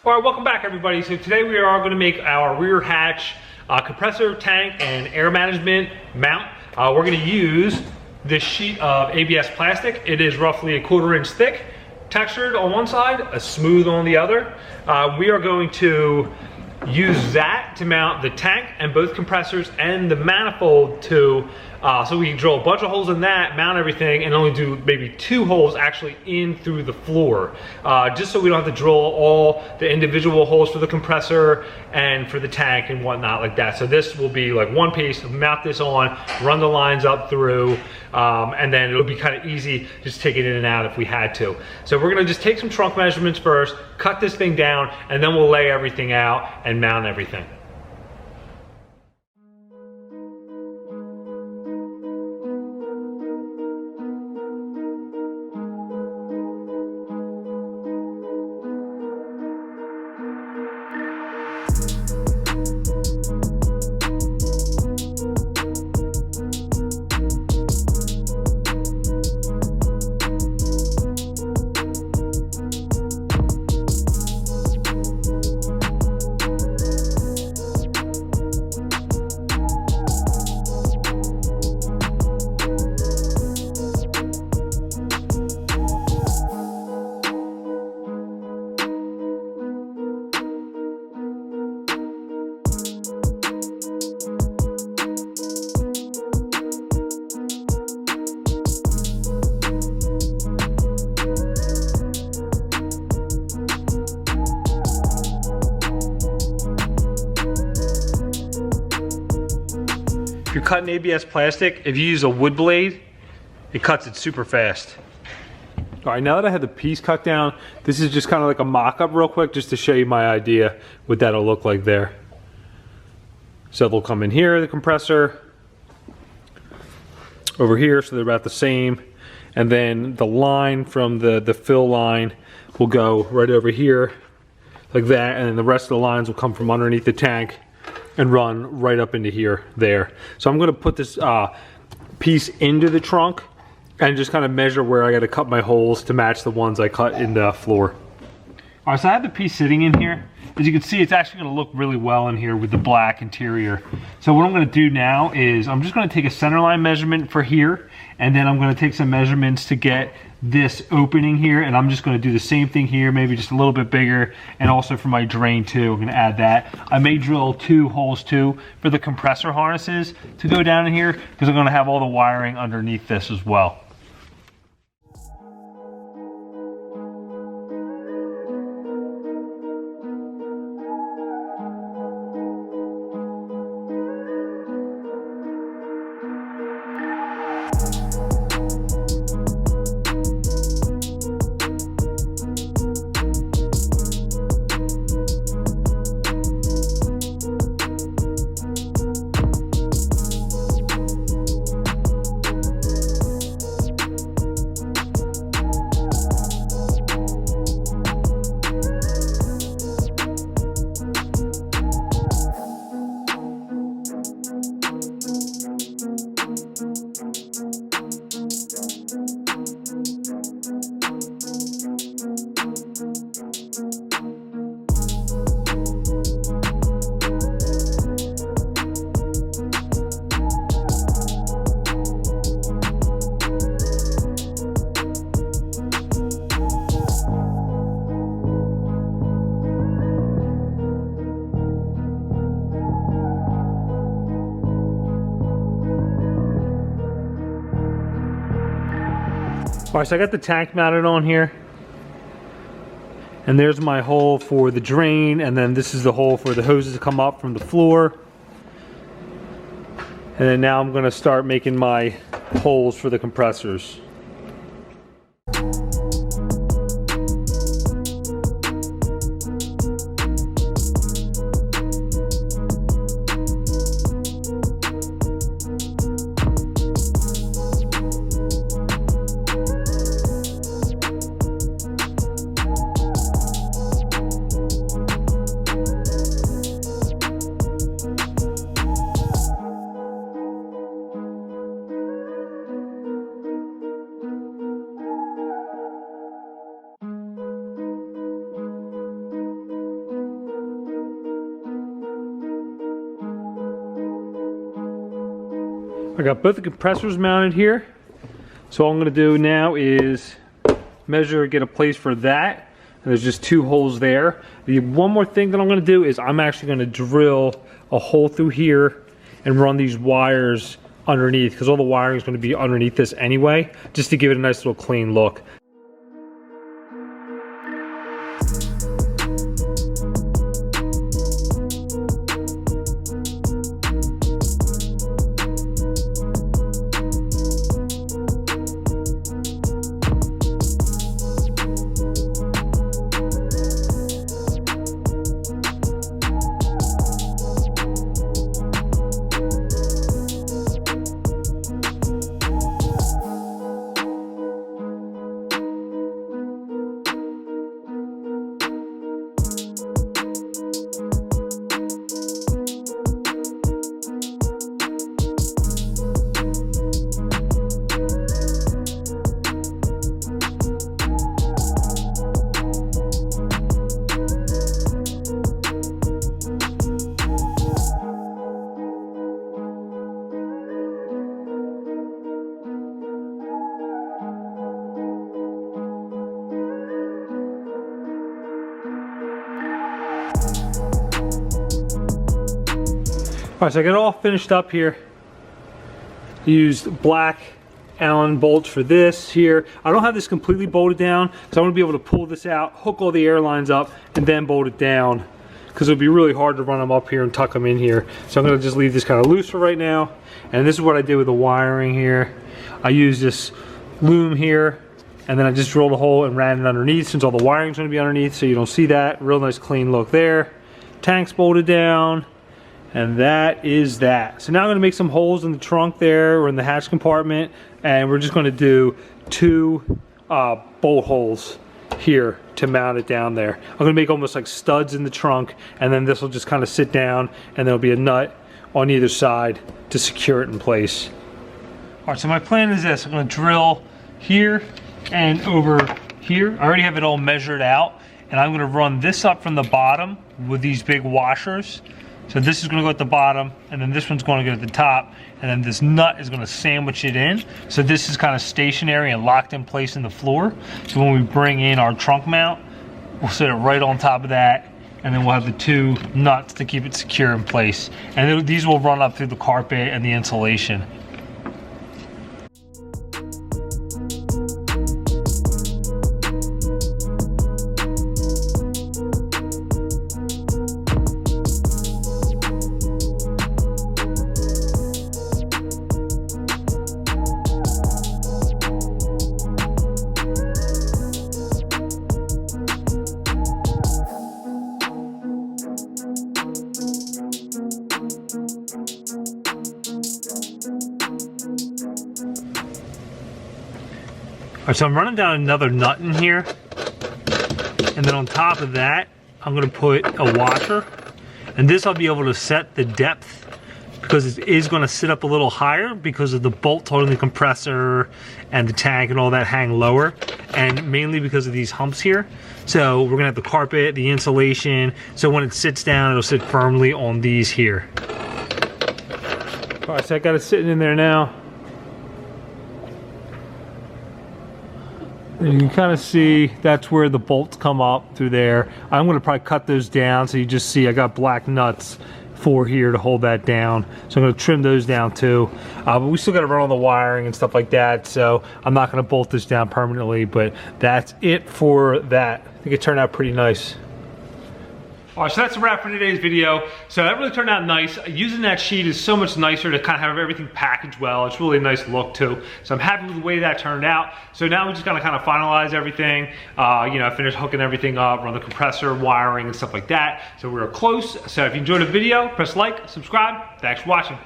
All right, welcome back everybody. So today we are going to make our rear hatch compressor tank and air management mount. We're going to use this sheet of ABS plastic. It is roughly 1/4 inch thick, textured on one side, a smooth on the other. We are going to use that to mount the tank and both compressors and the manifold to, so we can drill a bunch of holes in that, mount everything, and only do maybe 2 holes actually in through the floor. Just so we don't have to drill all the individual holes for the compressor and for the tank and whatnot like that. So this will be like one piece, mount this on, run the lines up through, and then it'll be kind of easy just to take it in and out if we had to. So we're gonna just take some trunk measurements first, cut this thing down, and then we'll lay everything out and mount everything. If you're cutting ABS plastic, if you use a wood blade, it cuts it super fast. All right, now that I have the piece cut down, this is just kind of like a mock-up real quick just to show you my idea what that'll look like there. So they'll come in here, the compressor, over here, so they're about the same. And then the line from the fill line will go right over here like that, and then the rest of the lines will come from underneath the tank and run right up into here, there. So I'm gonna put this piece into the trunk and just kind of measure where I gotta cut my holes to match the ones I cut in the floor. All right, so I have the piece sitting in here. As you can see, it's actually gonna look really well in here with the black interior. So what I'm gonna do now is I'm just gonna take a centerline measurement for here, and then I'm gonna take some measurements to get this opening here, and I'm just gonna do the same thing here, maybe just a little bit bigger, and also for my drain too, I'm gonna add that. I may drill 2 holes too for the compressor harnesses to go down in here, because I'm gonna have all the wiring underneath this as well. All right, so I got the tank mounted on here. And there's my hole for the drain, and then this is the hole for the hoses to come up from the floor. And then now I'm gonna start making my holes for the compressors. I got both the compressors mounted here. So all I'm gonna do now is measure, get a place for that. And there's just 2 holes there. The one more thing that I'm gonna do is I'm actually gonna drill a hole through here and run these wires underneath, because all the wiring is gonna be underneath this anyway, just to give it a nice little clean look. All right, so I got it all finished up here. Used black Allen bolts for this here. I don't have this completely bolted down, so I'm gonna be able to pull this out, hook all the air lines up, and then bolt it down, because it would be really hard to run them up here and tuck them in here. So I'm gonna just leave this kind of loose for right now. And this is what I did with the wiring here. I used this loom here, and then I just drilled a hole and ran it underneath, since all the wiring's gonna be underneath, so you don't see that. Real nice clean look there. Tank's bolted down. And that is that. So now I'm gonna make some holes in the trunk there, or in the hatch compartment, and we're just gonna do 2 bolt holes here to mount it down there. I'm gonna make almost like studs in the trunk, and then this will just kind of sit down, and there'll be a nut on either side to secure it in place. All right, so my plan is this. I'm gonna drill here and over here. I already have it all measured out, and I'm gonna run this up from the bottom with these big washers. So this is gonna go at the bottom, and then this one's gonna go at the top, and then this nut is gonna sandwich it in. So this is kind of stationary and locked in place in the floor. So when we bring in our trunk mount, we'll set it right on top of that, and then we'll have the 2 nuts to keep it secure in place. And these will run up through the carpet and the insulation. All right, so I'm running down another nut in here, and then on top of that, I'm gonna put a washer, and this I'll be able to set the depth, because it is gonna sit up a little higher because of the bolt holding the compressor and the tank and all that hang lower, and mainly because of these humps here. So we're gonna have the carpet, the insulation, so when it sits down, it'll sit firmly on these here. All right, so I got it sitting in there now. And you can kind of see that's where the bolts come up through there. I'm going to probably cut those down so you just see I got black nuts for here to hold that down. So I'm going to trim those down too. But we still got to run all the wiring and stuff like that. So I'm not going to bolt this down permanently, but that's it for that. I think it turned out pretty nice. All right, so that's a wrap for today's video. So that really turned out nice. Using that sheet is so much nicer to kind of have everything packaged well. It's really a nice look too. So I'm happy with the way that turned out. So now we're just gonna kind of finalize everything. You know, finish hooking everything up, run the compressor, wiring and stuff like that. So we're close. So if you enjoyed the video, press like, subscribe. Thanks for watching.